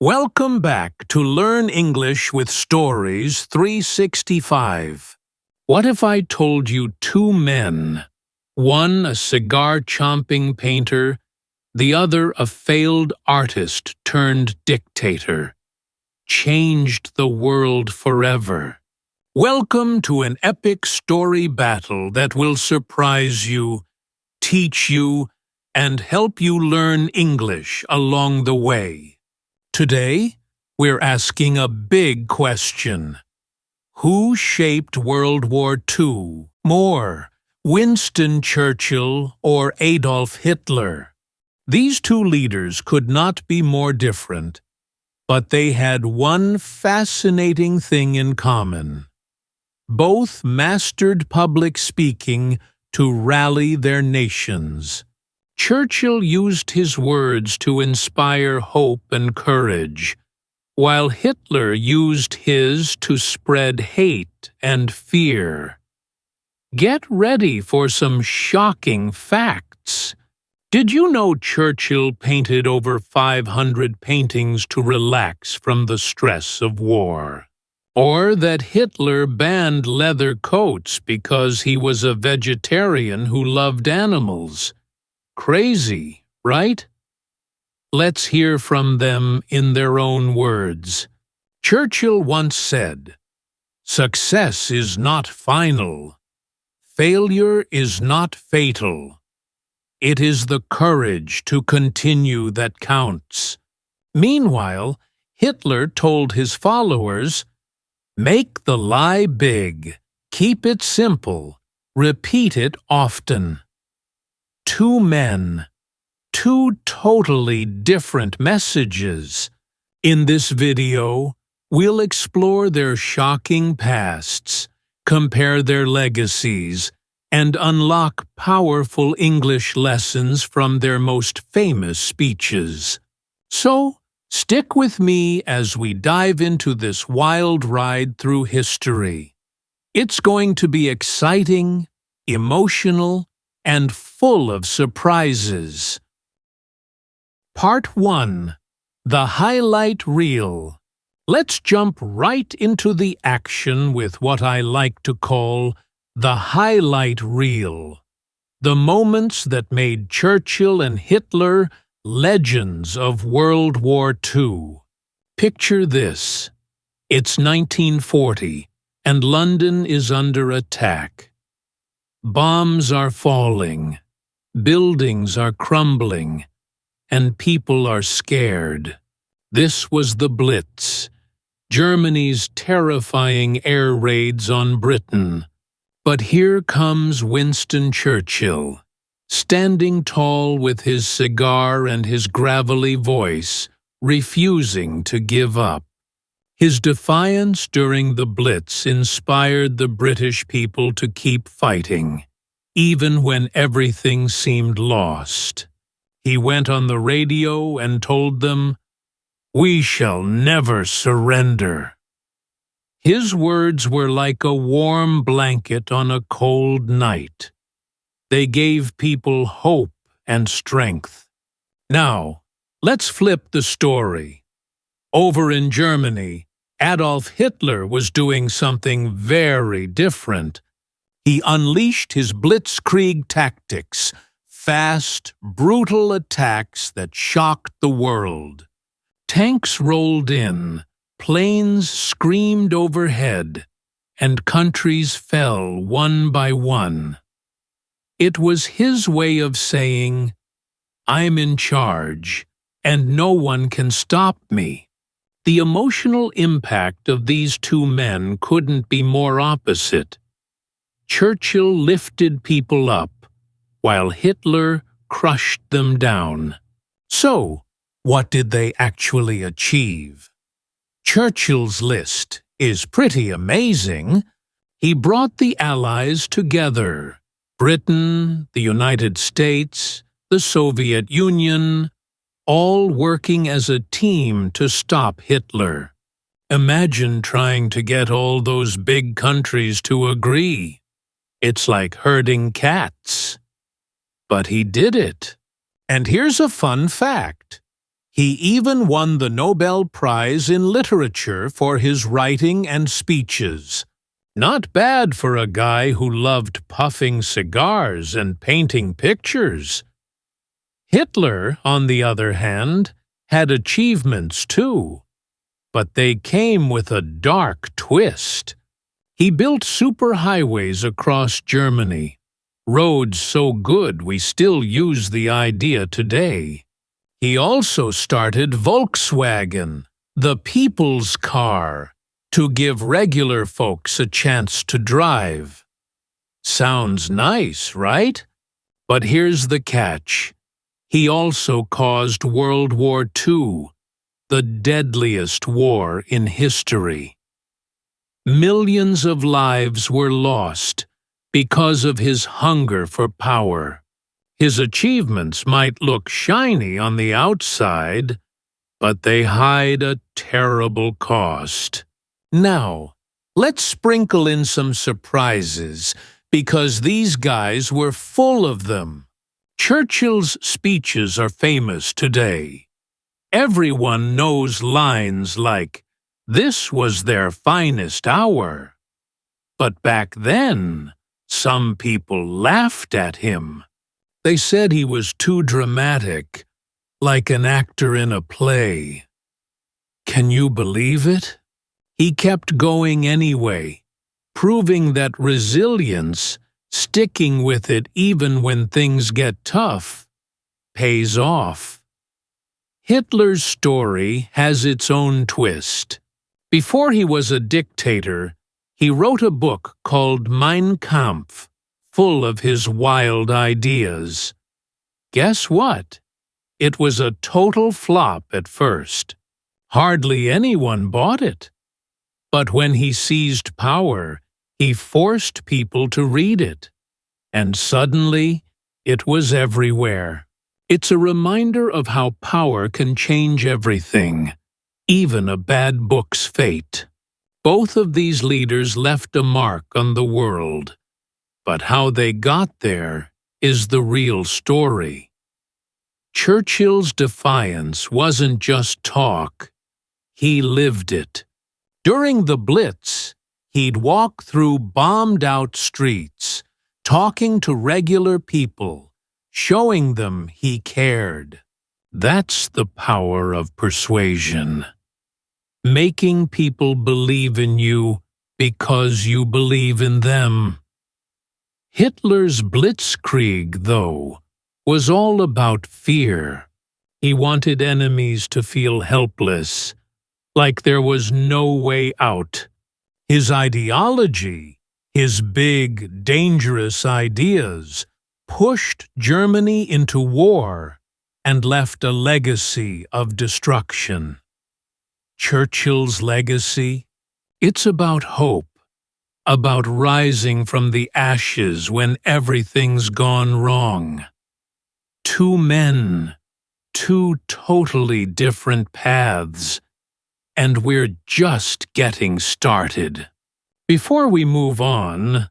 Welcome back to Learn English with Stories 365. What if I told you two men, one a cigar-chomping painter, the other a failed artist turned dictator, changed the world forever? Welcome to an epic story battle that will surprise you, teach you, and help you learn English along the way. Today, we're asking a big question. Who shaped World War II more, Winston Churchill or Adolf Hitler? These two leaders could not be more different, but they had one fascinating thing in common. Both mastered public speaking to rally their nations. Churchill used his words to inspire hope and courage, while Hitler used his to spread hate and fear. Get ready for some shocking facts. Did you know Churchill painted over 500 paintings to relax from the stress of war? Or that Hitler banned leather coats because he was a vegetarian who loved animals? Crazy, right? Let's hear from them in their own words. Churchill once said, "Success is not final. Failure is not fatal. It is the courage to continue that counts." Meanwhile, Hitler told his followers, "Make the lie big, keep it simple, repeat it often." Two men, two totally different messages. In this video, we'll explore their shocking pasts, compare their legacies, and unlock powerful English lessons from their most famous speeches. So, stick with me as we dive into this wild ride through history. It's going to be exciting, emotional, and full of surprises. Part 1. The Highlight Reel. Let's jump right into the action with what I like to call the highlight reel. The moments that made Churchill and Hitler legends of World War II. Picture this. It's 1940, and London is under attack. Bombs are falling, buildings are crumbling, and people are scared. This was the Blitz, Germany's terrifying air raids on Britain. But here comes Winston Churchill, standing tall with his cigar and his gravelly voice, refusing to give up. His defiance during the Blitz inspired the British people to keep fighting, even when everything seemed lost. He went on the radio and told them, "We shall never surrender." His words were like a warm blanket on a cold night. They gave people hope and strength. Now, let's flip the story. Over in Germany, Adolf Hitler was doing something very different. He unleashed his blitzkrieg tactics, fast, brutal attacks that shocked the world. Tanks rolled in, planes screamed overhead, and countries fell one by one. It was his way of saying, "I'm in charge, and no one can stop me." The emotional impact of these two men couldn't be more opposite. Churchill lifted people up, while Hitler crushed them down. So, what did they actually achieve? Churchill's list is pretty amazing. He brought the Allies together: Britain, the United States, the Soviet Union, all working as a team to stop Hitler. Imagine trying to get all those big countries to agree. It's like herding cats. But he did it. And here's a fun fact. He even won the Nobel Prize in Literature for his writing and speeches. Not bad for a guy who loved puffing cigars and painting pictures. Hitler, on the other hand, had achievements too, but they came with a dark twist. He built superhighways across Germany, roads so good we still use the idea today. He also started Volkswagen, the people's car, to give regular folks a chance to drive. Sounds nice, right? But here's the catch. He also caused World War II, the deadliest war in history. Millions of lives were lost because of his hunger for power. His achievements might look shiny on the outside, but they hide a terrible cost. Now, let's sprinkle in some surprises, because these guys were full of them. Churchill's speeches are famous today. Everyone knows lines like, "This was their finest hour." But back then, some people laughed at him. They said he was too dramatic, like an actor in a play. Can you believe it? He kept going anyway, proving that resilience, sticking with it even when things get tough, pays off. Hitler's story has its own twist. Before he was a dictator, he wrote a book called Mein Kampf, full of his wild ideas. Guess what? It was a total flop at first. Hardly anyone bought it. But when he seized power, he forced people to read it. And suddenly, it was everywhere. It's a reminder of how power can change everything, even a bad book's fate. Both of these leaders left a mark on the world. But how they got there is the real story. Churchill's defiance wasn't just talk. He lived it. During the Blitz, he'd walk through bombed-out streets, talking to regular people, showing them he cared. That's the power of persuasion. Making people believe in you because you believe in them. Hitler's blitzkrieg, though, was all about fear. He wanted enemies to feel helpless, like there was no way out. His ideology, his big, dangerous ideas, pushed Germany into war and left a legacy of destruction. Churchill's legacy? It's about hope, about rising from the ashes when everything's gone wrong. Two men, two totally different paths, and we're just getting started. Before we move on,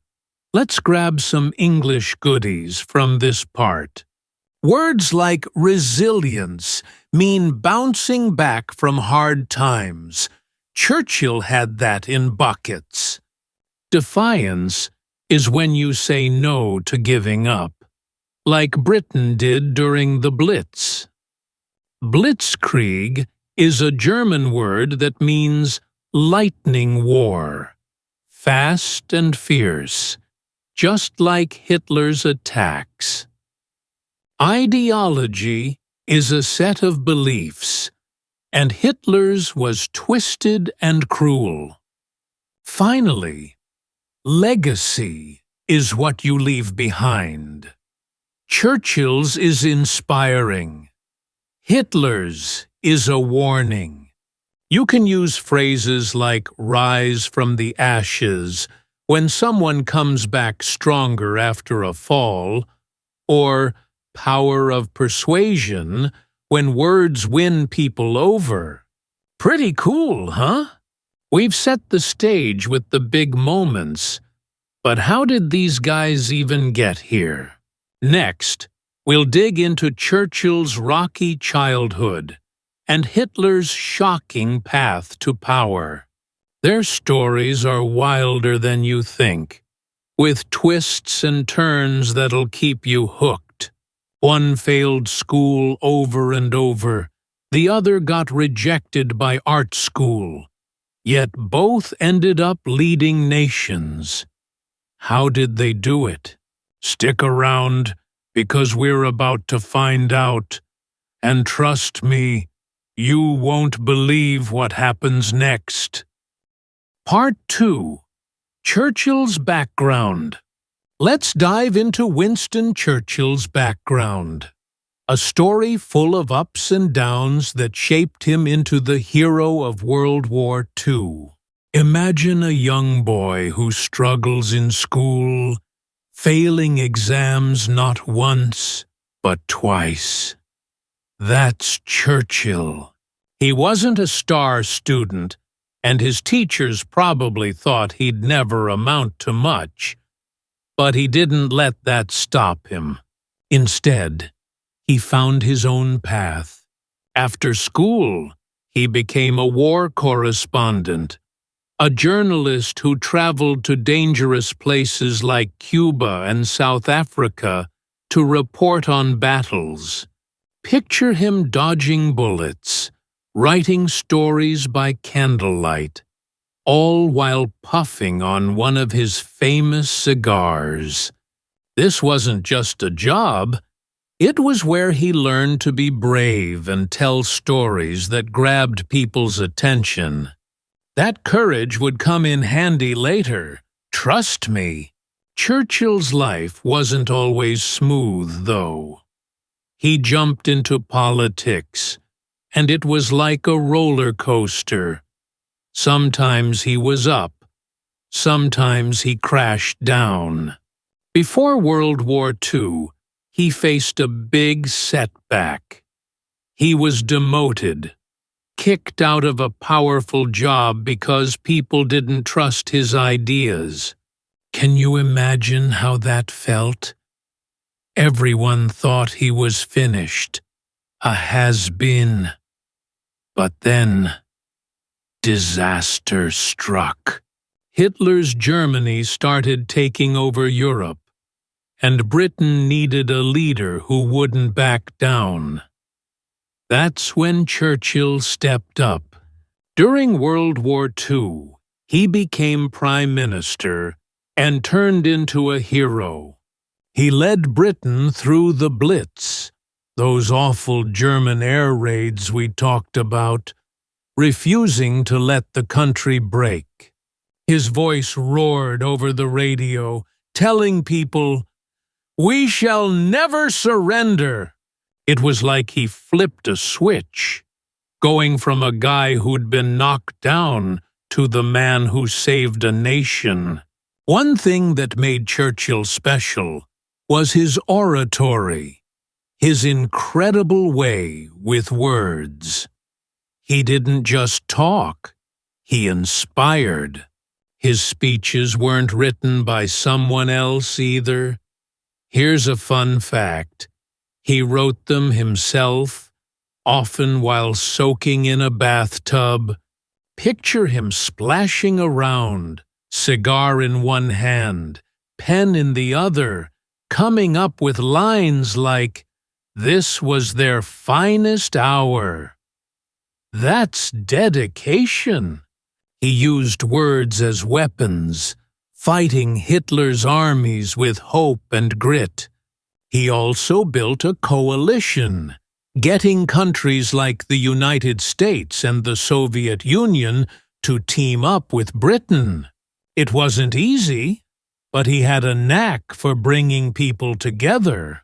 let's grab some English goodies from this part. Words like resilience mean bouncing back from hard times. Churchill had that in buckets. Defiance is when you say no to giving up, like Britain did during the Blitz. Blitzkrieg is a German word that means lightning war, fast and fierce, just like Hitler's attacks. Ideology is a set of beliefs, and Hitler's was twisted and cruel. Finally, legacy is what you leave behind. Churchill's is inspiring. Hitler's is a warning. You can use phrases like rise from the ashes when someone comes back stronger after a fall, or power of persuasion when words win people over. Pretty cool, huh? We've set the stage with the big moments, but how did these guys even get here? Next, we'll dig into Churchill's rocky childhood, and Hitler's shocking path to power. Their stories are wilder than you think, with twists and turns that'll keep you hooked. One failed school over and over, the other got rejected by art school, yet both ended up leading nations. How did they do it? Stick around, because we're about to find out. And trust me, you won't believe what happens next. Part 2. Churchill's Background. Let's dive into Winston Churchill's background. A story full of ups and downs that shaped him into the hero of World War II. Imagine a young boy who struggles in school, failing exams not once, but twice. That's Churchill. He wasn't a star student, and his teachers probably thought he'd never amount to much. But he didn't let that stop him. Instead, he found his own path. After school, he became a war correspondent, a journalist who traveled to dangerous places like Cuba and South Africa to report on battles. Picture him dodging bullets, writing stories by candlelight, all while puffing on one of his famous cigars. This wasn't just a job. It was where he learned to be brave and tell stories that grabbed people's attention. That courage would come in handy later, trust me. Churchill's life wasn't always smooth, though. He jumped into politics, and it was like a roller coaster. Sometimes he was up, sometimes he crashed down. Before World War II, he faced a big setback. He was demoted, kicked out of a powerful job because people didn't trust his ideas. Can you imagine how that felt? Everyone thought he was finished, a has-been. But then, disaster struck. Hitler's Germany started taking over Europe, and Britain needed a leader who wouldn't back down. That's when Churchill stepped up. During World War II, he became Prime Minister and turned into a hero. He led Britain through the Blitz, those awful German air raids we talked about, refusing to let the country break. His voice roared over the radio, telling people, "We shall never surrender." It was like he flipped a switch, going from a guy who'd been knocked down to the man who saved a nation. One thing that made Churchill special was his oratory, his incredible way with words. He didn't just talk, he inspired. His speeches weren't written by someone else either. Here's a fun fact. He wrote them himself, often while soaking in a bathtub. Picture him splashing around, cigar in one hand, pen in the other, coming up with lines like, "This was their finest hour." That's dedication. He used words as weapons, fighting Hitler's armies with hope and grit. He also built a coalition, getting countries like the United States and the Soviet Union to team up with Britain. It wasn't easy, but he had a knack for bringing people together,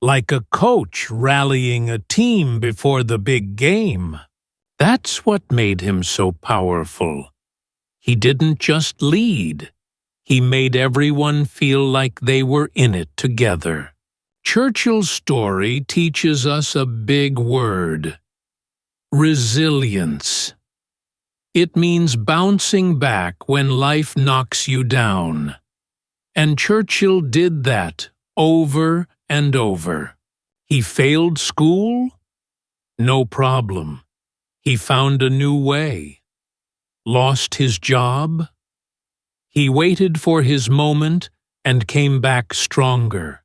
like a coach rallying a team before the big game. That's what made him so powerful. He didn't just lead. He made everyone feel like they were in it together. Churchill's story teaches us a big word: resilience. It means bouncing back when life knocks you down. And Churchill did that over and over. He failed school? No problem. He found a new way. Lost his job? He waited for his moment and came back stronger.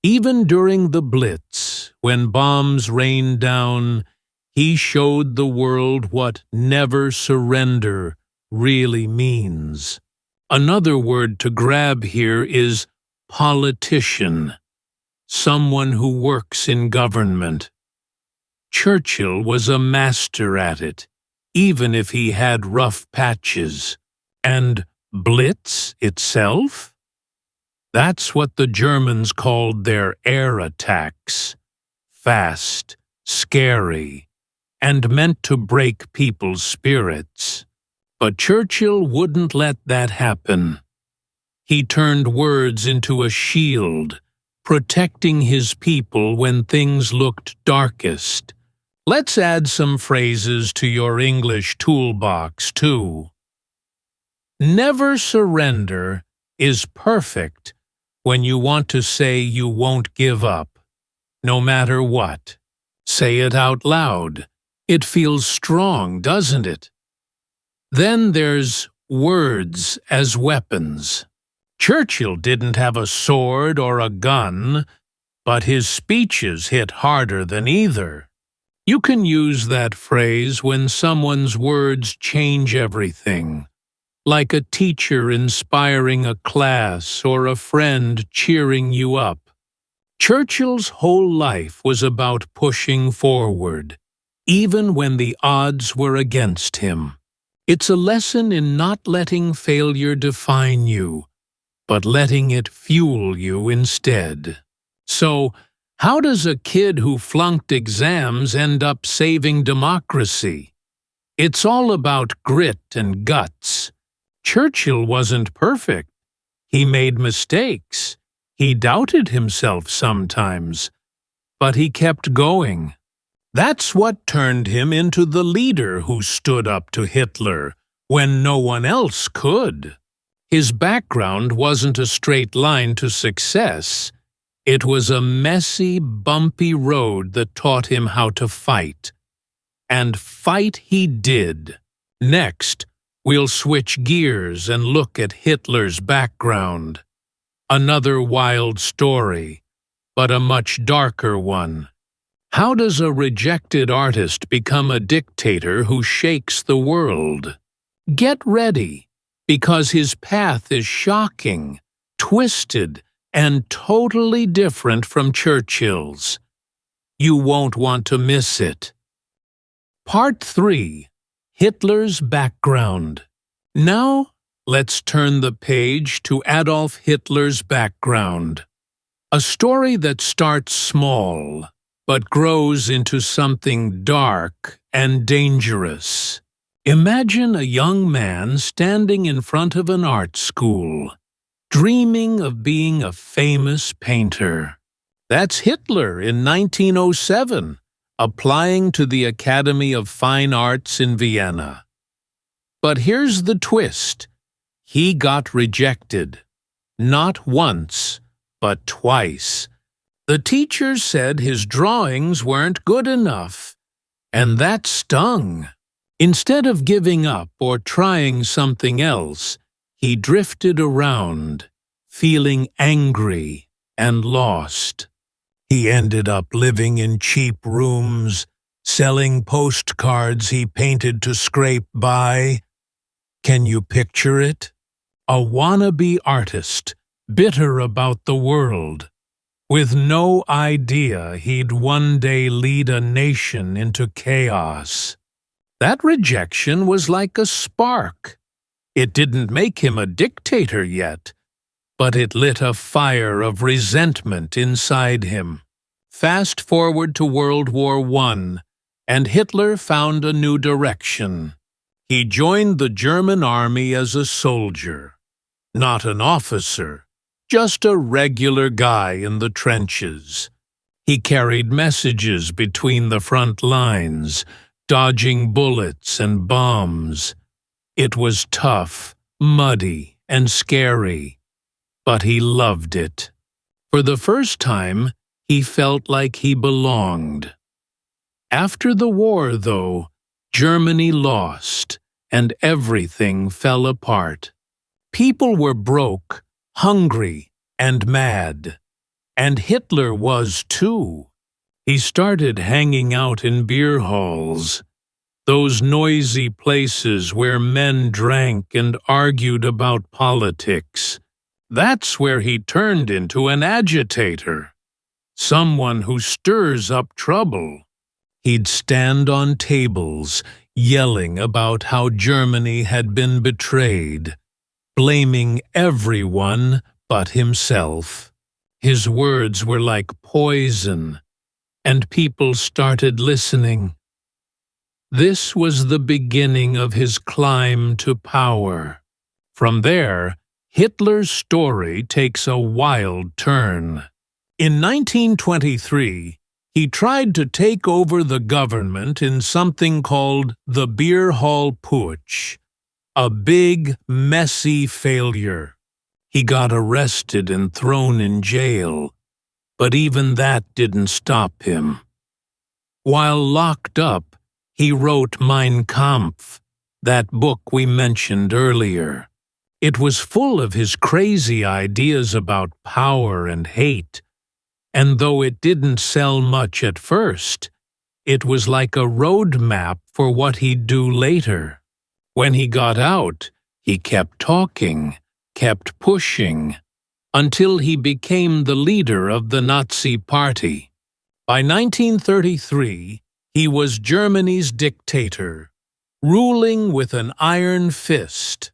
Even during the Blitz, when bombs rained down, he showed the world what never surrender really means. Another word to grab here is politician, someone who works in government. Churchill was a master at it, even if he had rough patches. And Blitz itself? That's what the Germans called their air attacks. Fast, scary, and meant to break people's spirits. But Churchill wouldn't let that happen. He turned words into a shield, protecting his people when things looked darkest. Let's add some phrases to your English toolbox, too. Never surrender is perfect when you want to say you won't give up, no matter what. Say it out loud. It feels strong, doesn't it? Then there's words as weapons. Churchill didn't have a sword or a gun, but his speeches hit harder than either. You can use that phrase when someone's words change everything, like a teacher inspiring a class or a friend cheering you up. Churchill's whole life was about pushing forward, even when the odds were against him. It's a lesson in not letting failure define you, but letting it fuel you instead. So, how does a kid who flunked exams end up saving democracy? It's all about grit and guts. Churchill wasn't perfect. He made mistakes. He doubted himself sometimes. But he kept going. That's what turned him into the leader who stood up to Hitler when no one else could. His background wasn't a straight line to success. It was a messy, bumpy road that taught him how to fight. And fight he did. Next, we'll switch gears and look at Hitler's background. Another wild story, but a much darker one. How does a rejected artist become a dictator who shakes the world? Get ready, because his path is shocking, twisted, and totally different from Churchill's. You won't want to miss it. Part 3. Hitler's background. Now, let's turn the page to Adolf Hitler's background. A story that starts small, but grows into something dark and dangerous. Imagine a young man standing in front of an art school, dreaming of being a famous painter. That's Hitler in 1907, applying to the Academy of Fine Arts in Vienna. But here's the twist. He got rejected. Not once, but twice. The teacher said his drawings weren't good enough, and that stung. Instead of giving up or trying something else, he drifted around, feeling angry and lost. He ended up living in cheap rooms, selling postcards he painted to scrape by. Can you picture it? A wannabe artist, bitter about the world, with no idea he'd one day lead a nation into chaos. That rejection was like a spark. It didn't make him a dictator yet, but it lit a fire of resentment inside him. Fast forward to World War I, and Hitler found a new direction. He joined the German army as a soldier, not an officer, just a regular guy in the trenches. He carried messages between the front lines, dodging bullets and bombs. It was tough, muddy, and scary, but he loved it. For the first time, he felt like he belonged. After the war, though, Germany lost, and everything fell apart. People were broke, hungry, and mad. And Hitler was too. He started hanging out in beer halls, those noisy places where men drank and argued about politics. That's where he turned into an agitator, someone who stirs up trouble. He'd stand on tables, yelling about how Germany had been betrayed, blaming everyone but himself. His words were like poison, and people started listening. This was the beginning of his climb to power. From there, Hitler's story takes a wild turn. In 1923, he tried to take over the government in something called the Beer Hall Putsch, a big, messy failure. He got arrested and thrown in jail, but even that didn't stop him. While locked up, he wrote Mein Kampf, that book we mentioned earlier. It was full of his crazy ideas about power and hate, and though it didn't sell much at first, it was like a road map for what he'd do later. When he got out, he kept talking, kept pushing, until he became the leader of the Nazi Party. By 1933, he was Germany's dictator, ruling with an iron fist.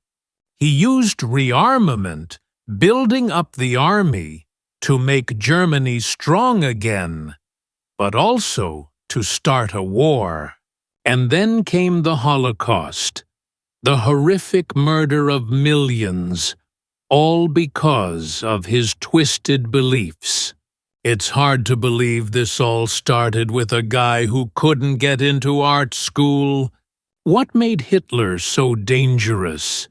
He used rearmament, building up the army, to make Germany strong again, but also to start a war. And then came the Holocaust, the horrific murder of millions, all because of his twisted beliefs. It's hard to believe this all started with a guy who couldn't get into art school. What made Hitler so dangerous?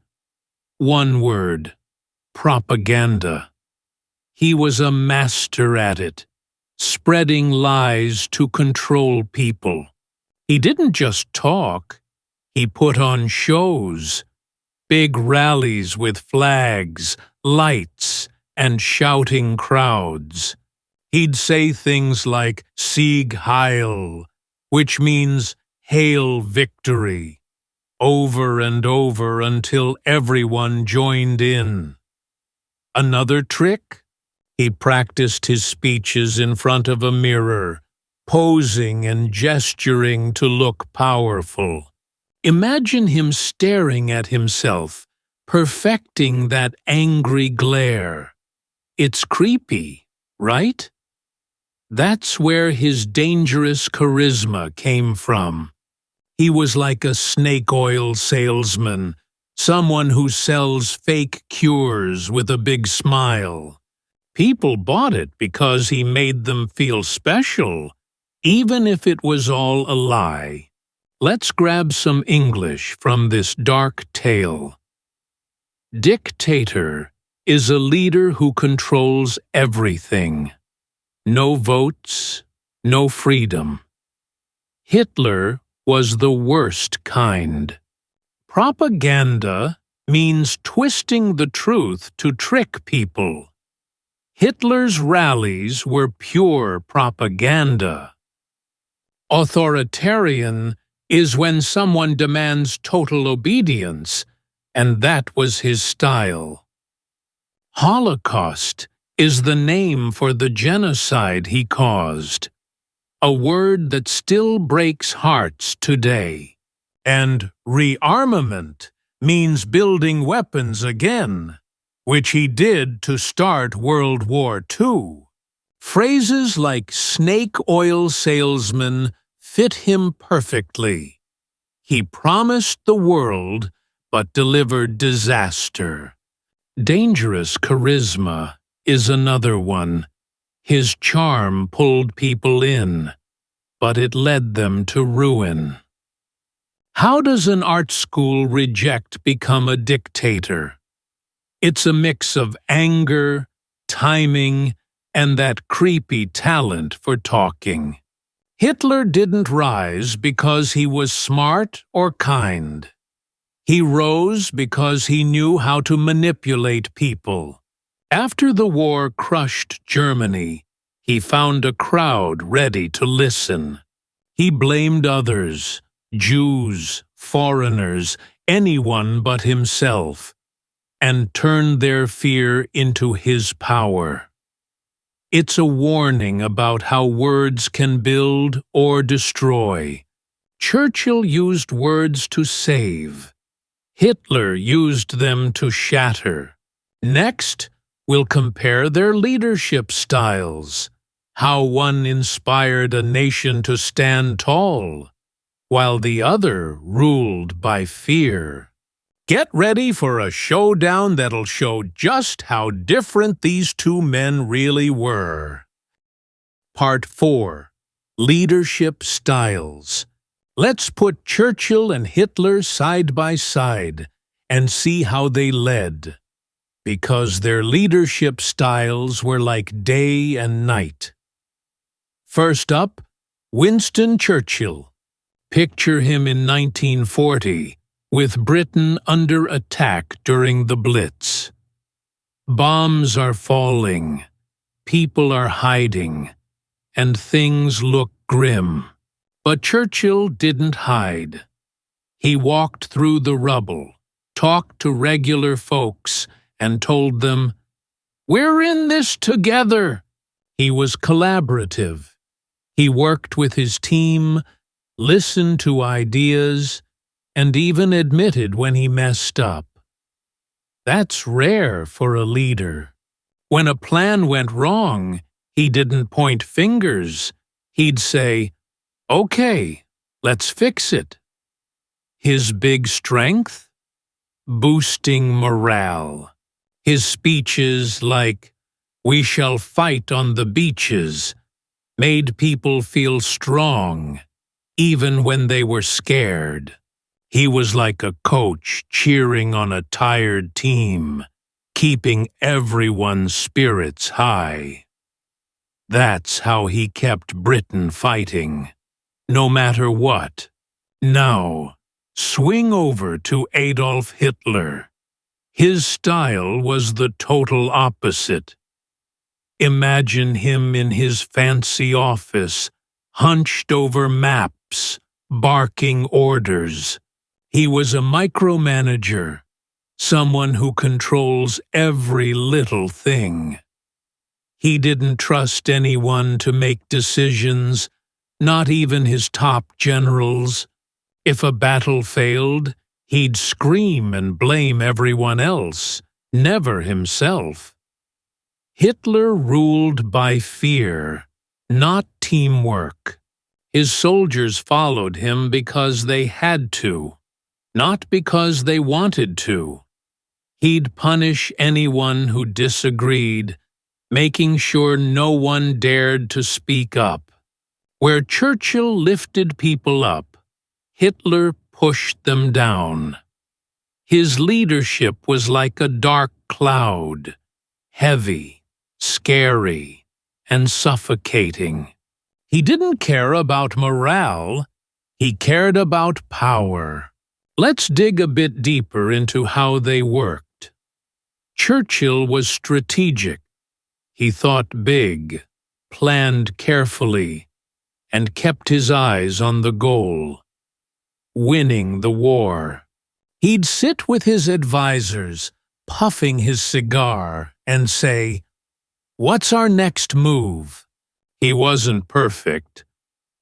One word: propaganda. He was a master at it, spreading lies to control people. He didn't just talk, he put on shows, big rallies with flags, lights, and shouting crowds. He'd say things like Sieg Heil, which means hail victory, over and over until everyone joined in. Another trick? He practiced his speeches in front of a mirror, posing and gesturing to look powerful. Imagine him staring at himself, perfecting that angry glare. It's creepy, right? That's where his dangerous charisma came from. He was like a snake oil salesman, someone who sells fake cures with a big smile. People bought it because he made them feel special, even if it was all a lie. Let's grab some English from this dark tale. Dictator is a leader who controls everything. No votes, no freedom. Hitler was the worst kind. Propaganda means twisting the truth to trick people. Hitler's rallies were pure propaganda. Authoritarian is when someone demands total obedience, and that was his style. Holocaust is the name for the genocide he caused, a word that still breaks hearts today. And rearmament means building weapons again, which he did to start World War II. Phrases like snake oil salesman fit him perfectly. He promised the world, but delivered disaster. Dangerous charisma is another one. His charm pulled people in, but it led them to ruin. How does an art school reject become a dictator? It's a mix of anger, timing, and that creepy talent for talking. Hitler didn't rise because he was smart or kind. He rose because he knew how to manipulate people. After the war crushed Germany, he found a crowd ready to listen. He blamed others, Jews, foreigners, anyone but himself, and turned their fear into his power. It's a warning about how words can build or destroy. Churchill used words to save. Hitler used them to shatter. Next, we'll compare their leadership styles. How one inspired a nation to stand tall, while the other ruled by fear. Get ready for a showdown that'll show just how different these two men really were. Part 4. Leadership Styles. Let's put Churchill and Hitler side by side and see how they led, because their leadership styles were like day and night. First up, Winston Churchill. Picture him in 1940, with Britain under attack during the Blitz. Bombs are falling, people are hiding, and things look grim. But Churchill didn't hide. He walked through the rubble, talked to regular folks, and told them, "We're in this together." He was collaborative. He worked with his team, listened to ideas, and even admitted when he messed up. That's rare for a leader. When a plan went wrong, he didn't point fingers. He'd say, "Okay, let's fix it." His big strength? Boosting morale. His speeches like, "We shall fight on the beaches," made people feel strong, even when they were scared. He was like a coach cheering on a tired team, keeping everyone's spirits high. That's how he kept Britain fighting, no matter what. Now, swing over to Adolf Hitler. His style was the total opposite. Imagine him in his fancy office, hunched over maps, barking orders. He was a micromanager, someone who controls every little thing. He didn't trust anyone to make decisions, not even his top generals. If a battle failed, he'd scream and blame everyone else, never himself. Hitler ruled by fear, not teamwork. His soldiers followed him because they had to, not because they wanted to. He'd punish anyone who disagreed, making sure no one dared to speak up. Where Churchill lifted people up, Hitler pushed them down. His leadership was like a dark cloud, heavy, scary, and suffocating. He didn't care about morale, he cared about power. Let's dig a bit deeper into how they worked. Churchill was strategic. He thought big, planned carefully, and kept his eyes on the goal: winning the war. He'd sit with his advisors, puffing his cigar, and say, "What's our next move?" He wasn't perfect.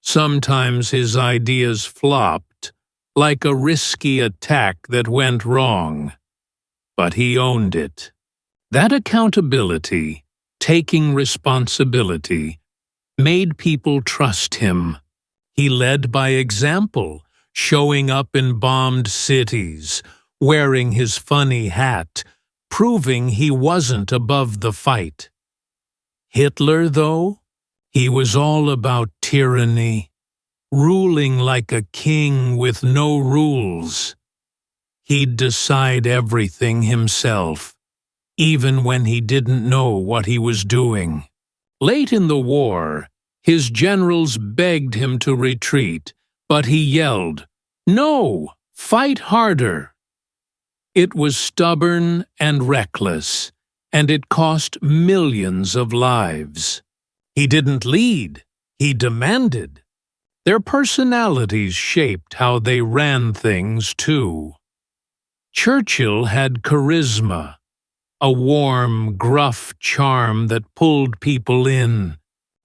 Sometimes his ideas flopped, like a risky attack that went wrong. But he owned it. That accountability, taking responsibility, made people trust him. He led by example, showing up in bombed cities, wearing his funny hat, proving he wasn't above the fight. Hitler, though, he was all about tyranny, ruling like a king with no rules. He'd decide everything himself, even when he didn't know what he was doing. Late in the war, His generals begged him to retreat, but he yelled, "No! Fight harder!" It was stubborn and reckless, and it cost millions of lives. He didn't lead, he demanded. Their personalities shaped how they ran things, too. Churchill had charisma, a warm, gruff charm that pulled people in.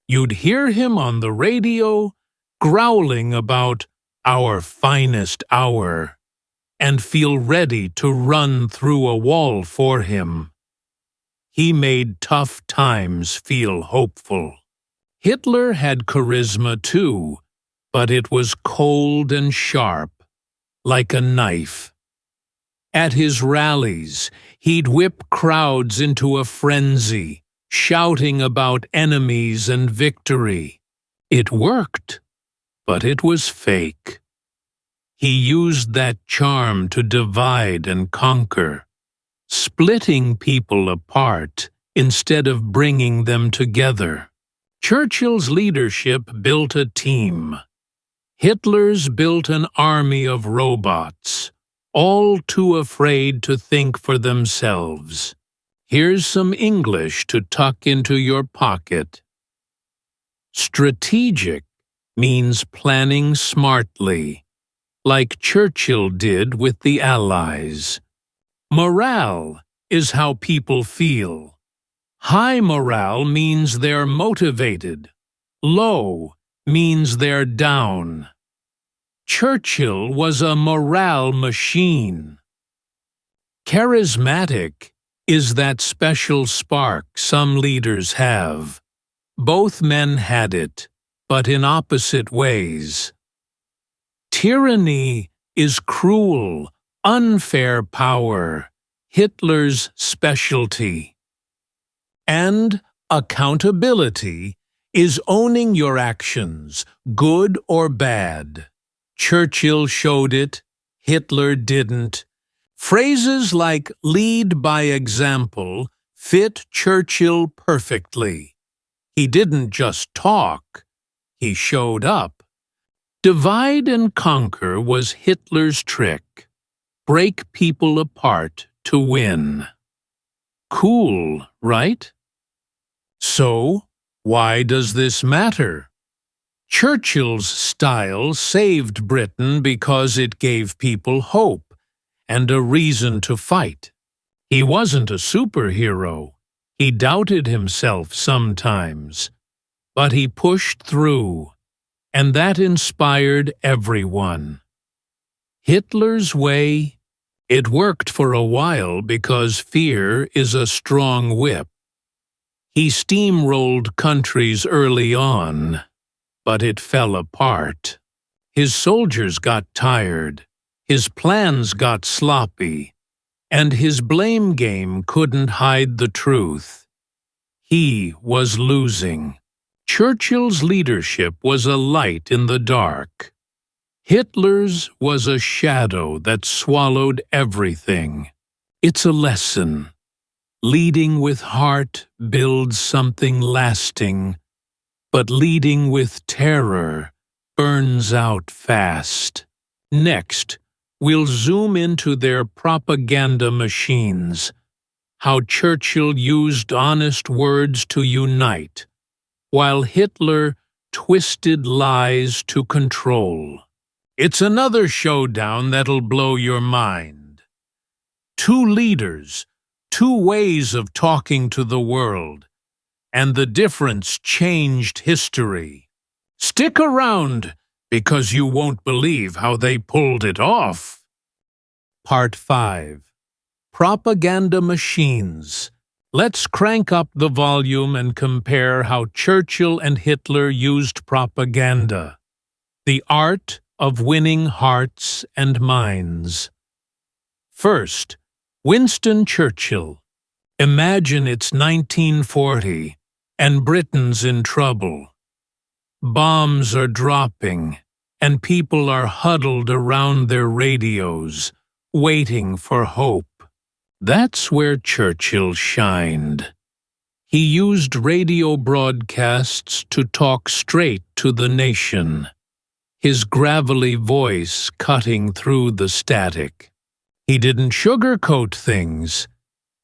You'd hear him on the radio, growling about "our finest hour," and feel ready to run through a wall for him. He made tough times feel hopeful. Hitler had charisma too, but it was cold and sharp, like a knife. At his rallies, he'd whip crowds into a frenzy, shouting about enemies and victory. It worked, but it was fake. He used that charm to divide and conquer, splitting people apart instead of bringing them together. Churchill's leadership built a team. Hitler's built an army of robots, all too afraid to think for themselves. Here's some English to tuck into your pocket. Strategic means planning smartly, like Churchill did with the Allies. Morale is how people feel. High morale means they're motivated. Low means they're down. Churchill was a morale machine. Charismatic is that special spark some leaders have. Both men had it, but in opposite ways. Tyranny is cruel, unfair power, Hitler's specialty. And accountability is owning your actions, good or bad. Churchill showed it, Hitler didn't. Phrases like "lead by example" fit Churchill perfectly. He didn't just talk, he showed up. Divide and conquer was Hitler's trick. Break people apart to win. Cool, right? So, why does this matter? Churchill's style saved Britain because it gave people hope and a reason to fight. He wasn't a superhero. He doubted himself sometimes. But he pushed through, and that inspired everyone. Hitler's way? It worked for a while because fear is a strong whip. He steamrolled countries early on, but it fell apart. His soldiers got tired, his plans got sloppy, and his blame game couldn't hide the truth. He was losing. Churchill's leadership was a light in the dark. Hitler's was a shadow that swallowed everything. It's a lesson. Leading with heart builds something lasting, but leading with terror burns out fast. Next, we'll zoom into their propaganda machines, how Churchill used honest words to unite, while Hitler twisted lies to control. It's another showdown that'll blow your mind. Two leaders, two ways of talking to the world, and the difference changed history. Stick around, because you won't believe how they pulled it off. Part 5. Propaganda Machines. Let's crank up the volume and compare how Churchill and Hitler used propaganda. The art of winning hearts and minds. First, Winston Churchill. Imagine it's 1940, and Britain's in trouble. Bombs are dropping, and people are huddled around their radios, waiting for hope. That's where Churchill shined. He used radio broadcasts to talk straight to the nation, his gravelly voice cutting through the static. He didn't sugarcoat things.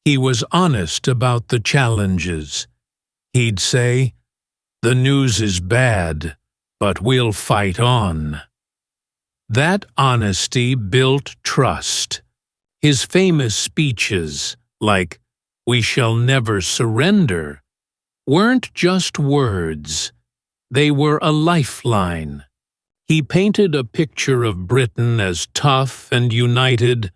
He was honest about the challenges. He'd say, "The news is bad, but we'll fight on." That honesty built trust. His famous speeches, like "We shall never surrender," weren't just words. They were a lifeline. He painted a picture of Britain as tough and united,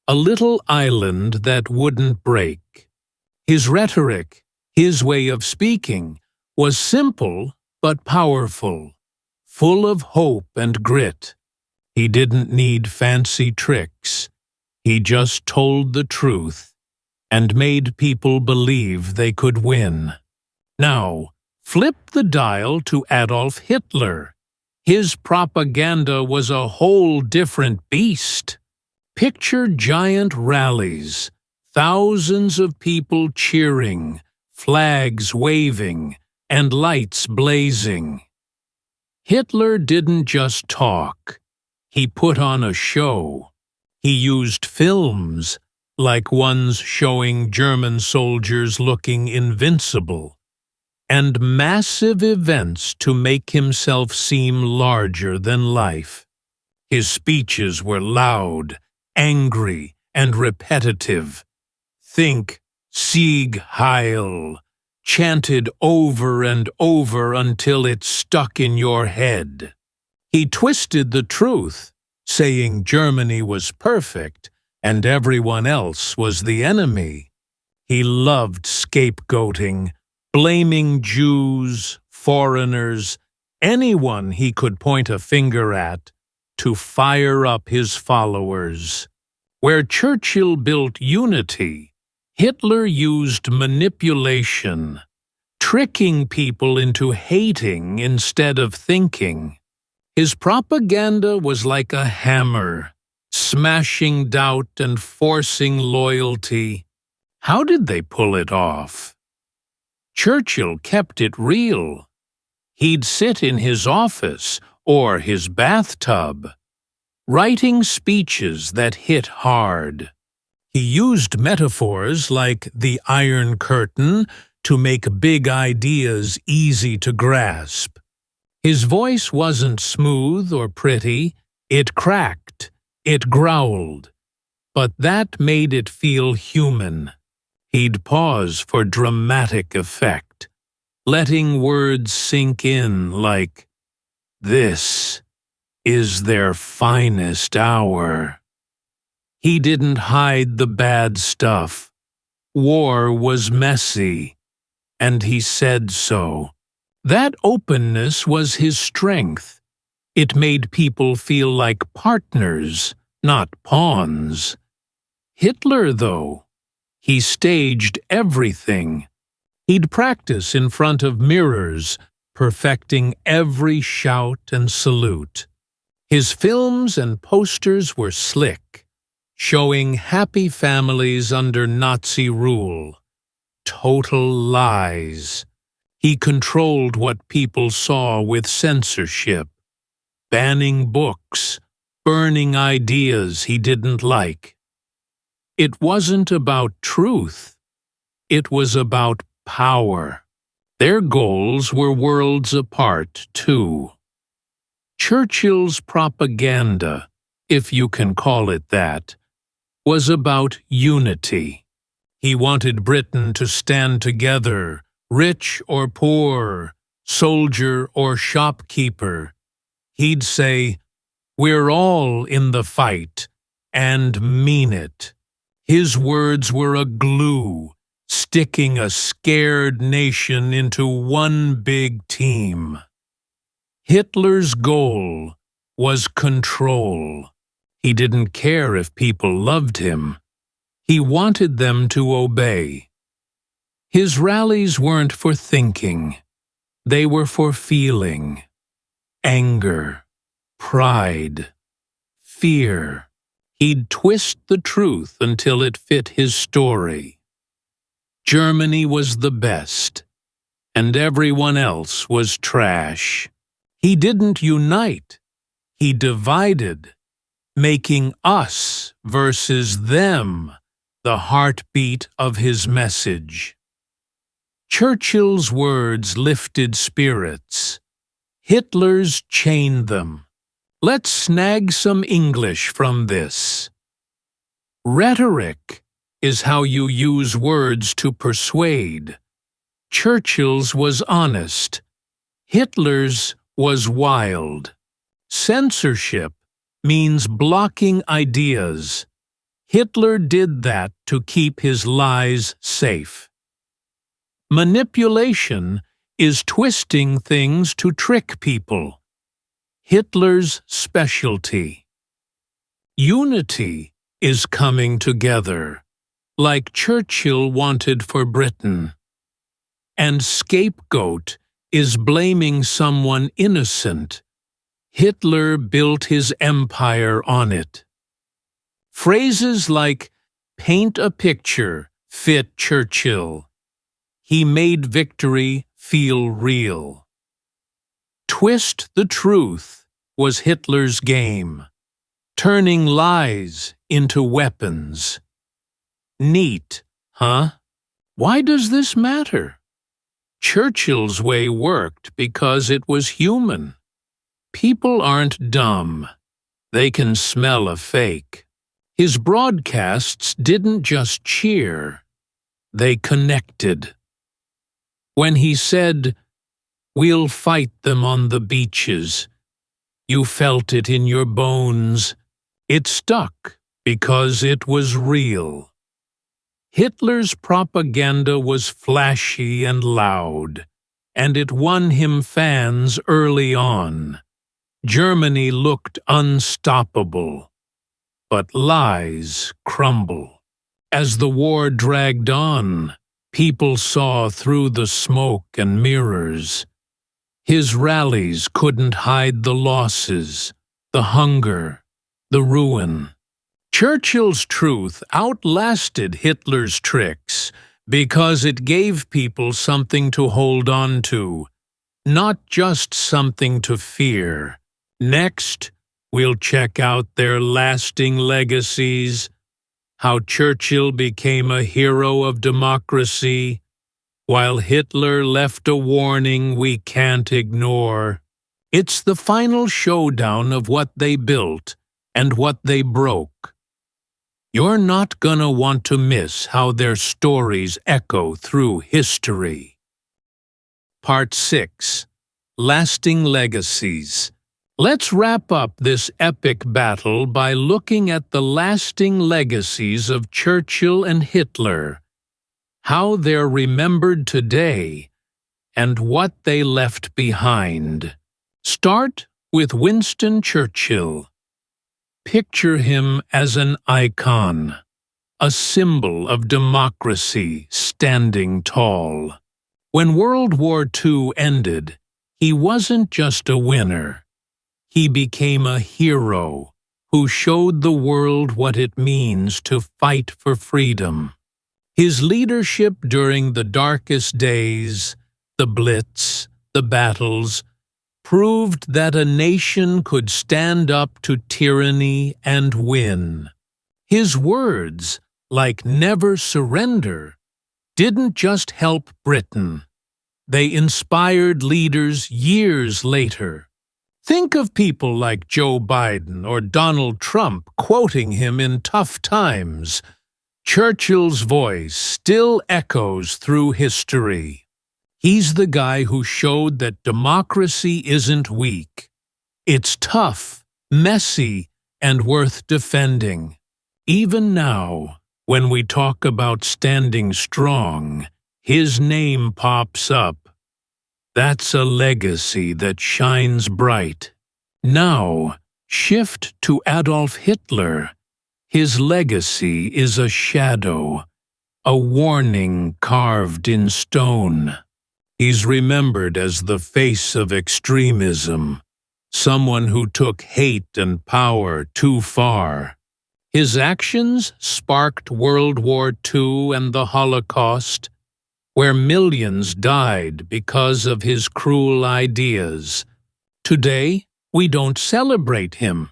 a little island that wouldn't break. His rhetoric, his way of speaking, was simple but powerful, full of hope and grit. He didn't need fancy tricks. He just told the truth and made people believe they could win. Now, flip the dial to Adolf Hitler. His propaganda was a whole different beast. Picture giant rallies, thousands of people cheering, flags waving, and lights blazing. Hitler didn't just talk. He put on a show. He used films, like ones showing German soldiers looking invincible, and massive events to make himself seem larger than life. His speeches were loud, angry, and repetitive. Think Sieg Heil, chanted over and over until it stuck in your head. He twisted the truth, saying Germany was perfect and everyone else was the enemy. He loved scapegoating, blaming Jews, foreigners, anyone he could point a finger at, to fire up his followers. Where Churchill built unity, Hitler used manipulation, tricking people into hating instead of thinking. His propaganda was like a hammer, smashing doubt and forcing loyalty. How did they pull it off? Churchill kept it real. He'd sit in his office or his bathtub, writing speeches that hit hard. He used metaphors like the Iron Curtain to make big ideas easy to grasp. His voice wasn't smooth or pretty, it cracked, it growled, but that made it feel human. He'd pause for dramatic effect, letting words sink in like, "This is their finest hour." He didn't hide the bad stuff. War was messy, and he said so. That openness was his strength. It made people feel like partners, not pawns. Hitler, though, he staged everything. He'd practice in front of mirrors, perfecting every shout and salute. His films and posters were slick, showing happy families under Nazi rule. Total lies. He controlled what people saw with censorship, banning books, burning ideas he didn't like. It wasn't about truth. It was about power. Their goals were worlds apart, too. Churchill's propaganda, if you can call it that, was about unity. He wanted Britain to stand together, rich or poor, soldier or shopkeeper. He'd say, "We're all in the fight," and mean it. His words were a glue, sticking a scared nation into one big team. Hitler's goal was control. He didn't care if people loved him. He wanted them to obey. His rallies weren't for thinking. They were for feeling. Anger, pride, fear. He'd twist the truth until it fit his story. Germany was the best, and everyone else was trash. He didn't unite, he divided, making us versus them the heartbeat of his message. Churchill's words lifted spirits. Hitler's chained them. Let's snag some English from this. Rhetoric is how you use words to persuade. Churchill's was honest. Hitler's was wild. Censorship means blocking ideas. Hitler did that to keep his lies safe. Manipulation is twisting things to trick people. Hitler's specialty. Unity is coming together, like Churchill wanted for Britain. And scapegoat is blaming someone innocent. Hitler built his empire on it. Phrases like paint a picture fit Churchill. He made victory feel real. Twist the truth was Hitler's game, turning lies into weapons. Neat, huh? Why does this matter? Churchill's way worked because it was human. People aren't dumb. They can smell a fake. His broadcasts didn't just cheer. They connected. When he said, "We'll fight them on the beaches," you felt it in your bones. It stuck because it was real. Hitler's propaganda was flashy and loud, and it won him fans early on. Germany looked unstoppable, but lies crumble. As the war dragged on, people saw through the smoke and mirrors. His rallies couldn't hide the losses, the hunger, the ruin. Churchill's truth outlasted Hitler's tricks because it gave people something to hold on to, not just something to fear. Next, we'll check out their lasting legacies, how Churchill became a hero of democracy, while Hitler left a warning we can't ignore. It's the final showdown of what they built and what they broke. You're not gonna want to miss how their stories echo through history. Part 6. Lasting Legacies. Let's wrap up this epic battle by looking at the lasting legacies of Churchill and Hitler, how they're remembered today, and what they left behind. Start with Winston Churchill. Picture him as an icon, a symbol of democracy standing tall. When World War II ended, he wasn't just a winner. He became a hero who showed the world what it means to fight for freedom. His leadership during the darkest days, the Blitz, the battles, proved that a nation could stand up to tyranny and win. His words, like "never surrender," didn't just help Britain. They inspired leaders years later. Think of people like Joe Biden or Donald Trump quoting him in tough times. Churchill's voice still echoes through history. He's the guy who showed that democracy isn't weak. It's tough, messy, and worth defending. Even now, when we talk about standing strong, his name pops up. That's a legacy that shines bright. Now, shift to Adolf Hitler. His legacy is a shadow, a warning carved in stone. He's remembered as the face of extremism, someone who took hate and power too far. His actions sparked World War II and the Holocaust. where millions died because of his cruel ideas. Today, we don't celebrate him.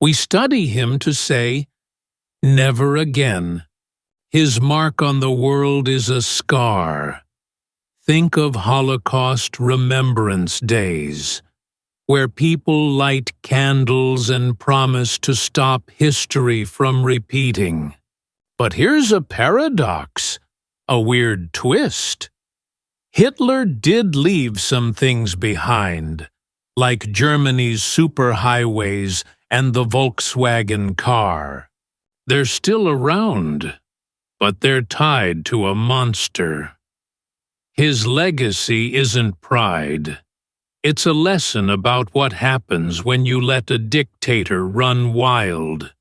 We study him to say, never again. His mark on the world is a scar. Think of Holocaust Remembrance Days, where people light candles and promise to stop history from repeating. But here's a paradox, a weird twist. Hitler did leave some things behind, like Germany's superhighways and the Volkswagen car. They're still around, but they're tied to a monster. His legacy isn't pride. It's a lesson about what happens when you let a dictator run wild.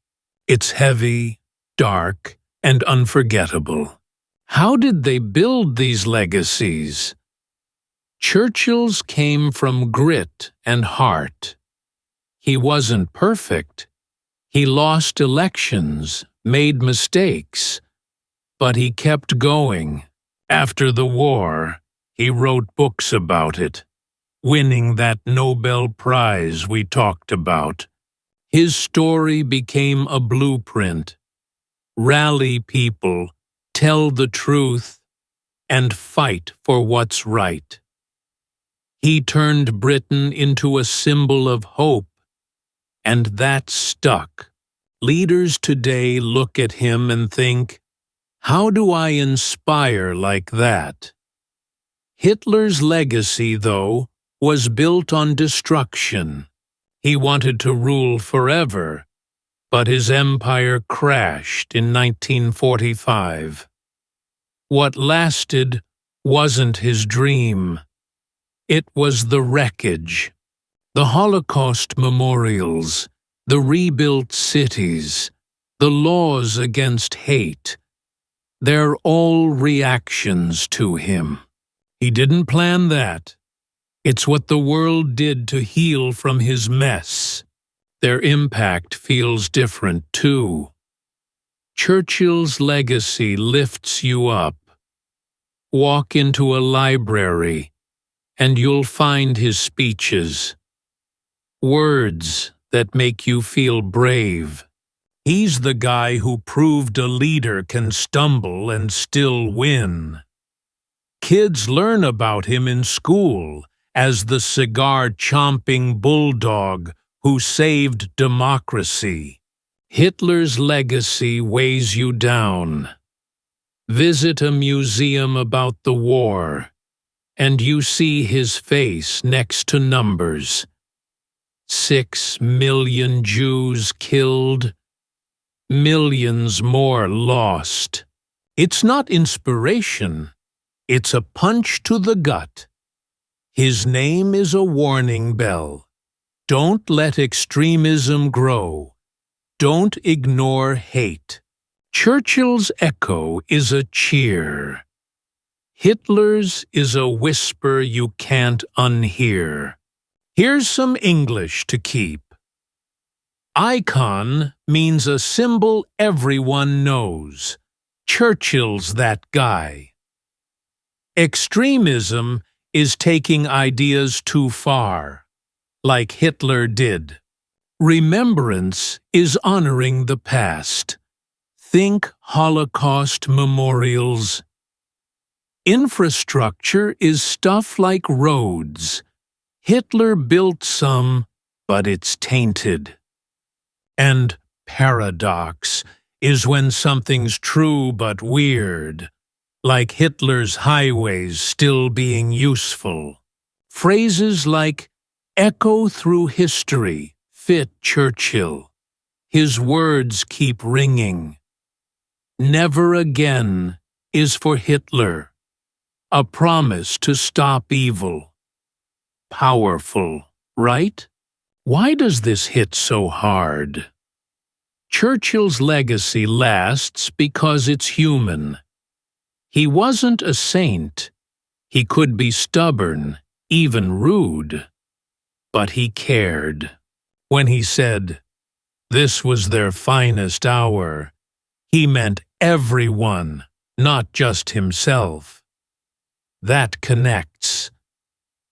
It's heavy, dark, and unforgettable. How did they build these legacies? Churchill's came from grit and heart. He wasn't perfect. He lost elections, made mistakes, but he kept going. After the war, he wrote books about it, winning that Nobel Prize we talked about. His story became a blueprint. Rally people, tell the truth, and fight for what's right. He turned Britain into a symbol of hope, and that stuck. Leaders today look at him and think, how do I inspire like that? Hitler's legacy, though, was built on destruction. He wanted to rule forever, but his empire crashed in 1945. What lasted wasn't his dream. It was the wreckage. The Holocaust memorials, the rebuilt cities, the laws against hate. They're all reactions to him. He didn't plan that. It's what the world did to heal from his mess. Their impact feels different, too. Churchill's legacy lifts you up. Walk into a library, and you'll find his speeches. Words that make you feel brave. He's the guy who proved a leader can stumble and still win. Kids learn about him in school as the cigar-chomping bulldog who saved democracy. Hitler's legacy weighs you down. Visit a museum about the war, and you see his face next to numbers. 6 million Jews killed, millions more lost. It's not inspiration, it's a punch to the gut. His name is a warning bell. Don't let extremism grow. Don't ignore hate. Churchill's echo is a cheer. Hitler's is a whisper you can't unhear. Here's some English to keep. Icon means a symbol everyone knows. Churchill's that guy. Extremism is taking ideas too far, like Hitler did. Remembrance is honoring the past. Think Holocaust memorials. Infrastructure is stuff like roads. Hitler built some, but it's tainted. And paradox is when something's true but weird, like Hitler's highways still being useful. Phrases like echo through history fit Churchill. His words keep ringing. Never again is for Hitler. A promise to stop evil. Powerful, right? Why does this hit so hard? Churchill's legacy lasts because it's human. He wasn't a saint. He could be stubborn, even rude. But he cared. When he said, "This was their finest hour," he meant everyone, not just himself. That connects.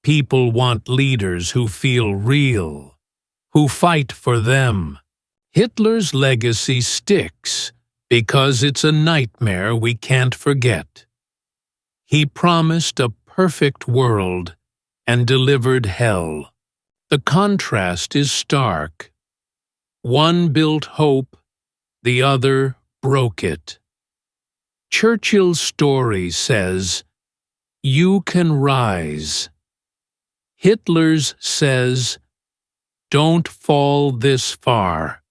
People want leaders who feel real, who fight for them. Hitler's legacy sticks because it's a nightmare we can't forget. He promised a perfect world and delivered hell. The contrast is stark. One built hope, the other broke it. Churchill's story says, "You can rise." Hitler's says, "Don't fall this far."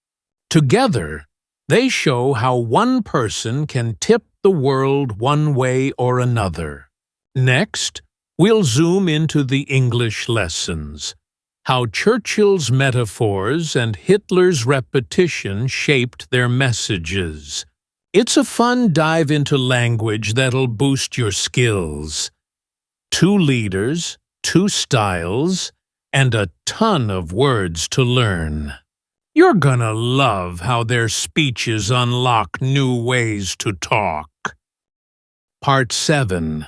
Together, they show how one person can tip the world one way or another. Next, we'll zoom into the English lessons, how Churchill's metaphors and Hitler's repetition shaped their messages. It's a fun dive into language that'll boost your skills. 2 leaders, 2 styles, and a ton of words to learn. You're gonna love how their speeches unlock new ways to talk. Part 7.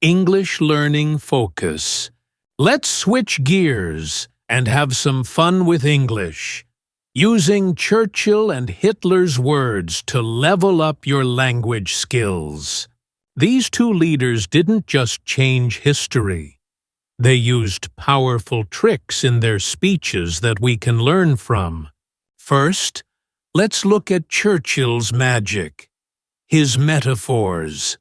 English Learning Focus. Let's switch gears and have some fun with English, using Churchill and Hitler's words to level up your language skills. These 2 leaders didn't just change history. They used powerful tricks in their speeches that we can learn from. First, let's look at Churchill's magic, his metaphors.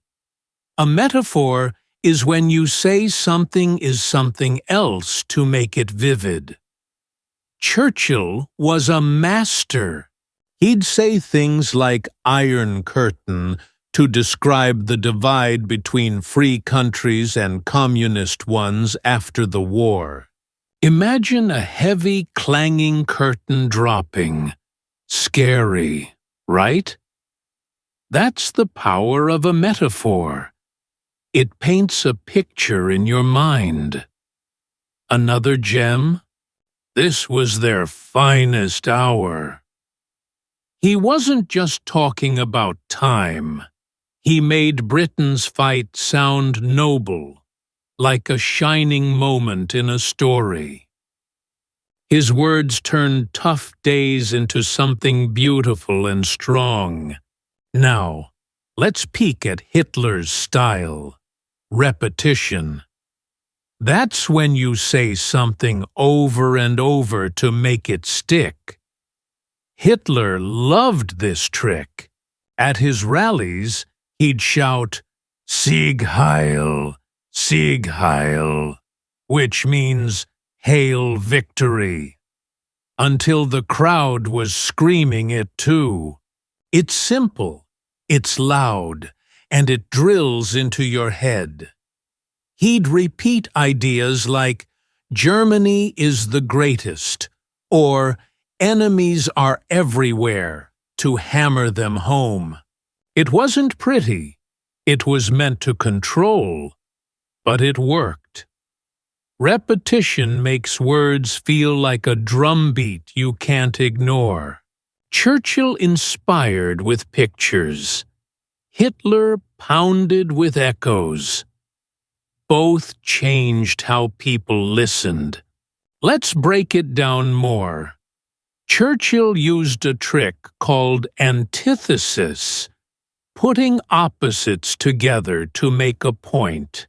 A metaphor is when you say something is something else to make it vivid. Churchill was a master. He'd say things like Iron Curtain to describe the divide between free countries and communist ones after the war. Imagine a heavy, clanging curtain dropping. Scary, right? That's the power of a metaphor. It paints a picture in your mind. Another gem? This was their finest hour. He wasn't just talking about time. He made Britain's fight sound noble, like a shining moment in a story. His words turned tough days into something beautiful and strong. Now, let's peek at Hitler's style. Repetition. That's when you say something over and over to make it stick. Hitler loved this trick. At his rallies, he'd shout, "Sieg Heil! Sieg Heil!" which means "Hail Victory!" until the crowd was screaming it too. It's simple, it's loud, and it drills into your head. He'd repeat ideas like, "Germany is the greatest," or "Enemies are everywhere," to hammer them home. It wasn't pretty. It was meant to control, but it worked. Repetition makes words feel like a drumbeat you can't ignore. Churchill inspired with pictures. Hitler pounded with echoes. Both changed how people listened. Let's break it down more. Churchill used a trick called antithesis, putting opposites together to make a point.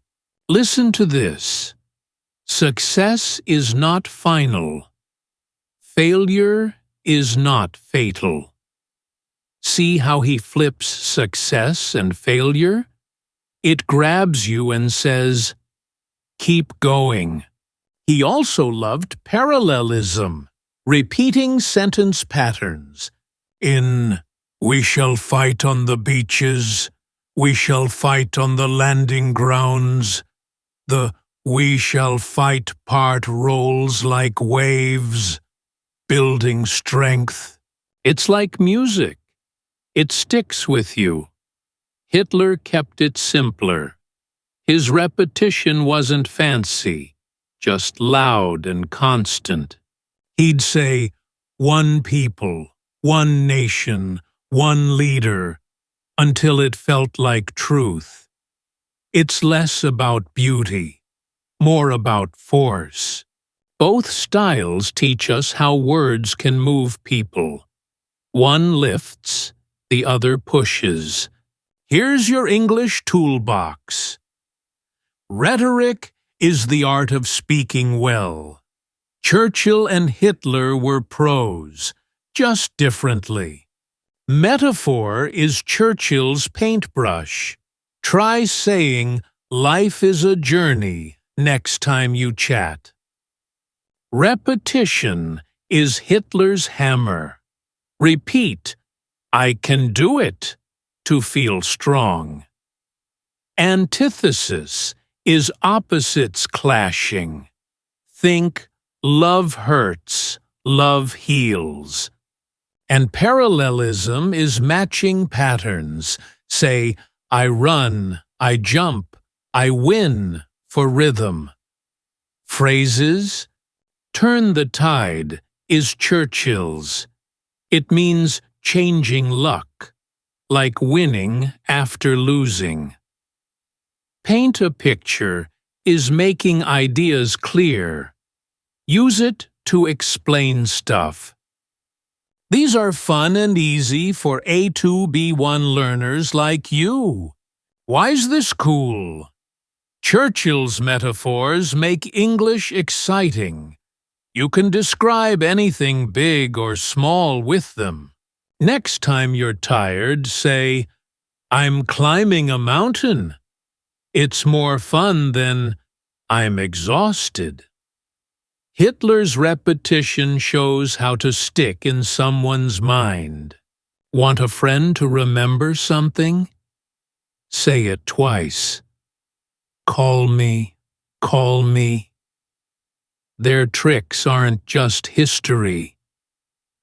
Listen to this. Success is not final. Failure is not fatal. See how he flips success and failure? It grabs you and says, "Keep going." He also loved parallelism, repeating sentence patterns. In "We shall fight on the beaches," "We shall fight on the landing grounds," the "We shall fight" part rolls like waves, building strength. It's like music. It sticks with you. Hitler kept it simpler. His repetition wasn't fancy, just loud and constant. He'd say, "One people, one nation, one leader," until it felt like truth. It's less about beauty, more about force. Both styles teach us how words can move people. One lifts, the other pushes. Here's your English toolbox. Rhetoric is the art of speaking well. Churchill and Hitler were pros, just differently. Metaphor is Churchill's paintbrush. Try saying, "Life is a journey," next time you chat. Repetition is Hitler's hammer. Repeat, "I can do it," to feel strong. Antithesis is opposites clashing. Think, "Love hurts, love heals." And parallelism is matching patterns. Say, "I run, I jump, I win," for rhythm. Phrases: "Turn the tide" is Churchill's. It means changing luck, like winning after losing. Paint a picture is making ideas clear. Use it to explain stuff. These are fun and easy for A2, B1 learners like you. Why's this cool? Churchill's metaphors make English exciting. You can describe anything big or small with them. Next time you're tired, say, "I'm climbing a mountain." It's more fun than, "I'm exhausted." Hitler's repetition shows how to stick in someone's mind. Want a friend to remember something? Say it twice. "Call me, call me." Their tricks aren't just history.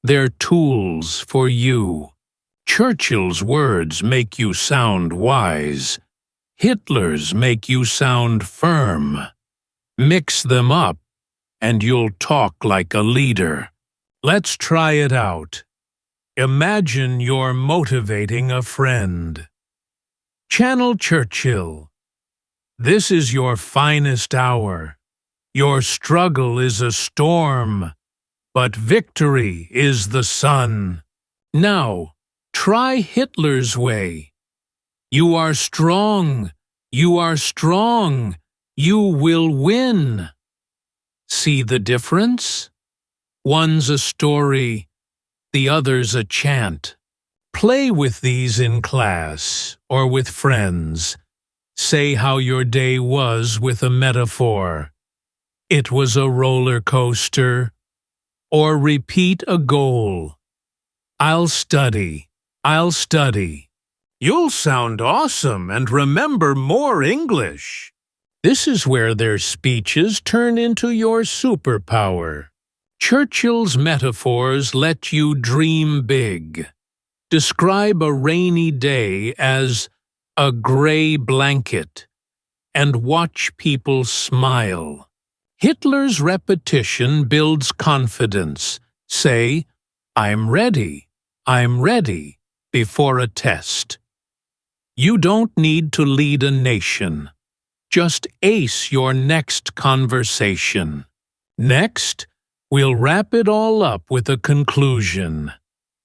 They're tools for you. Churchill's words make you sound wise. Hitler's make you sound firm. Mix them up, and you'll talk like a leader. Let's try it out. Imagine you're motivating a friend. Channel Churchill. This is your finest hour. Your struggle is a storm, but victory is the sun. Now, try Hitler's way. You are strong. You are strong. You will win. See the difference? One's a story, the other's a chant. Play with these in class or with friends. Say how your day was with a metaphor. "It was a roller coaster." Or repeat a goal. "I'll study. I'll study." You'll sound awesome and remember more English. This is where their speeches turn into your superpower. Churchill's metaphors let you dream big. Describe a rainy day as a gray blanket and watch people smile. Hitler's repetition builds confidence. Say, "I'm ready, I'm ready," before a test. You don't need to lead a nation. Just ace your next conversation. Next, we'll wrap it all up with a conclusion,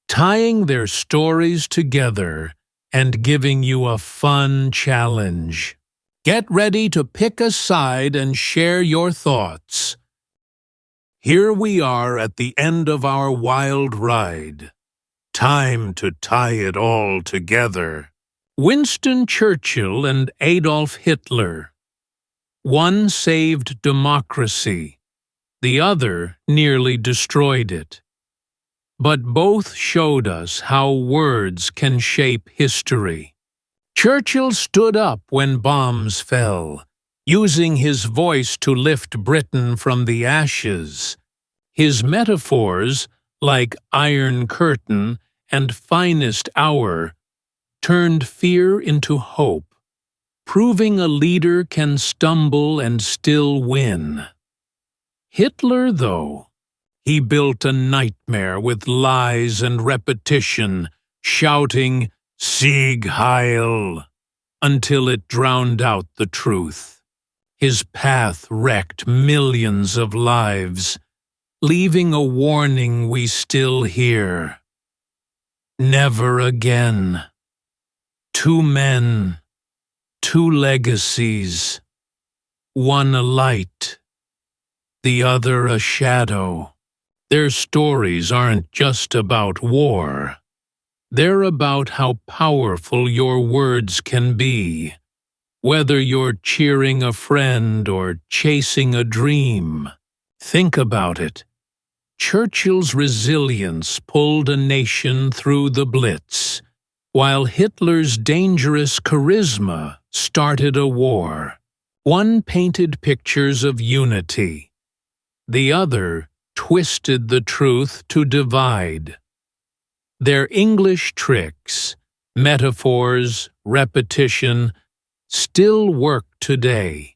tying their stories together and giving you a fun challenge. Get ready to pick a side and share your thoughts. Here we are at the end of our wild ride. Time to tie it all together. Winston Churchill and Adolf Hitler. One saved democracy, the other nearly destroyed it. But both showed us how words can shape history. Churchill stood up when bombs fell, using his voice to lift Britain from the ashes. His metaphors, like Iron Curtain and Finest Hour, turned fear into hope, proving a leader can stumble and still win. Hitler, though, he built a nightmare with lies and repetition, shouting, "Sieg Heil!" until it drowned out the truth. His path wrecked millions of lives, leaving a warning we still hear. Never again. 2 men, 2 legacies, one a light, the other a shadow. Their stories aren't just about war. They're about how powerful your words can be, whether you're cheering a friend or chasing a dream. Think about it. Churchill's resilience pulled a nation through the Blitz, while Hitler's dangerous charisma started a war. One painted pictures of unity. The other twisted the truth to divide. Their English tricks, metaphors, repetition, still work today.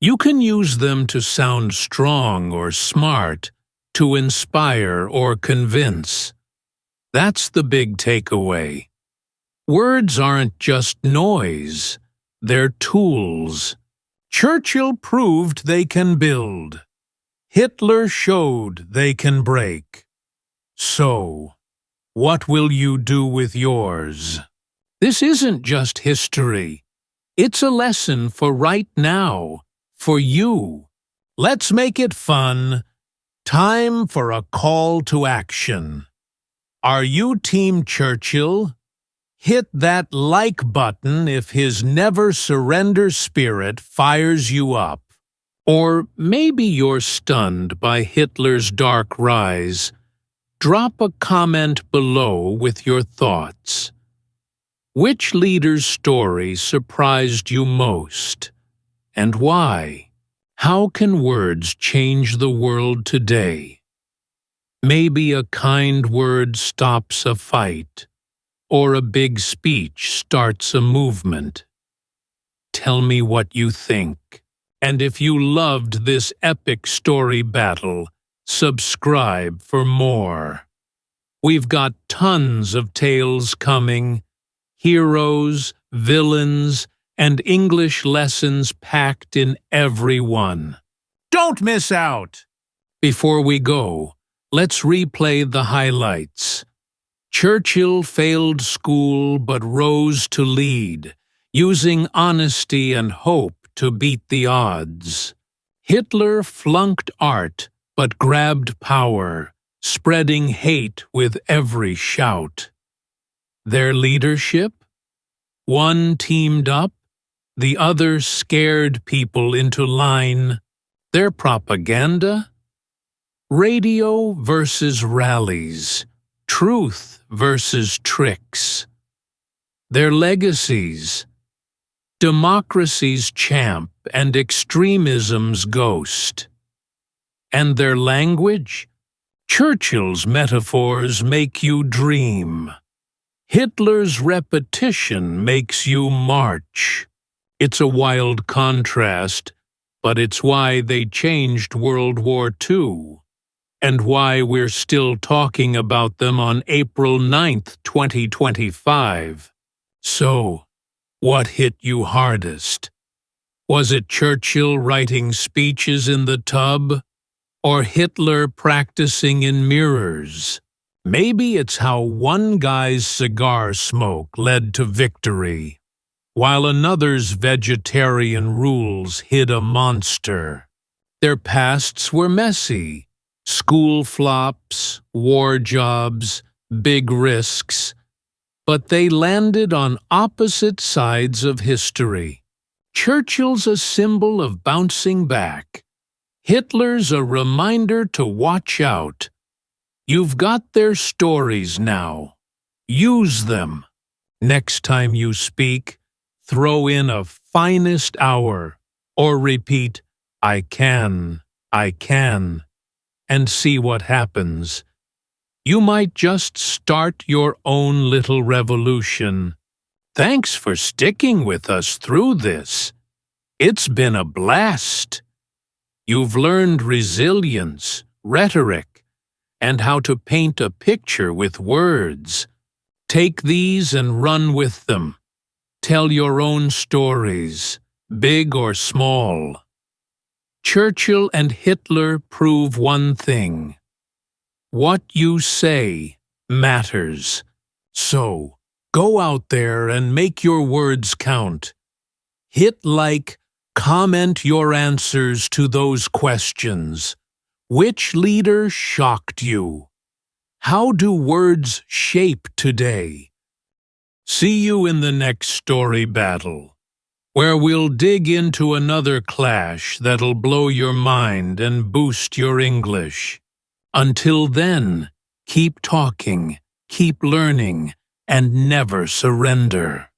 You can use them to sound strong or smart, to inspire or convince. That's the big takeaway. Words aren't just noise, they're tools. Churchill proved they can build. Hitler showed they can break. So, what will you do with yours? This isn't just history. It's a lesson for right now, for you. Let's make it fun. Time for a call to action. Are you Team Churchill? Hit that like button if his never-surrender spirit fires you up. Or maybe you're stunned by Hitler's dark rise. Drop a comment below with your thoughts. Which leader's story surprised you most, and why? How can words change the world today? Maybe a kind word stops a fight, or a big speech starts a movement. Tell me what you think. And if you loved this epic story battle, subscribe for more. We've got tons of tales coming, heroes, villains, and English lessons packed in every one. Don't miss out! Before we go, let's replay the highlights. Churchill failed school but rose to lead, using honesty and hope to beat the odds. Hitler flunked art but grabbed power, spreading hate with every shout. Their leadership? One teamed up, the other scared people into line. Their propaganda? Radio versus rallies, truth versus tricks. Their legacies? Democracy's champ and extremism's ghost. And their language? Churchill's metaphors make you dream. Hitler's repetition makes you march. It's a wild contrast, but it's why they changed World War II, and why we're still talking about them on April 9th, 2025. So, what hit you hardest? Was it Churchill writing speeches in the tub? Or Hitler practicing in mirrors? Maybe it's how one guy's cigar smoke led to victory, while another's vegetarian rules hid a monster. Their pasts were messy. School flops, war jobs, big risks. But they landed on opposite sides of history. Churchill's a symbol of bouncing back. Hitler's a reminder to watch out. You've got their stories now. Use them. Next time you speak, throw in a finest hour, or repeat, I can, and see what happens. You might just start your own little revolution. Thanks for sticking with us through this. It's been a blast. You've learned resilience, rhetoric, and how to paint a picture with words. Take these and run with them. tell your own stories, big or small. Churchill and Hitler prove one thing. What you say matters. So, go out there and make your words count. Hit like, comment your answers to those questions. Which leader shocked you? How do words shape today? See you in the next story battle, where we'll dig into another clash that'll blow your mind and boost your English. Until then, keep talking, keep learning, and never surrender.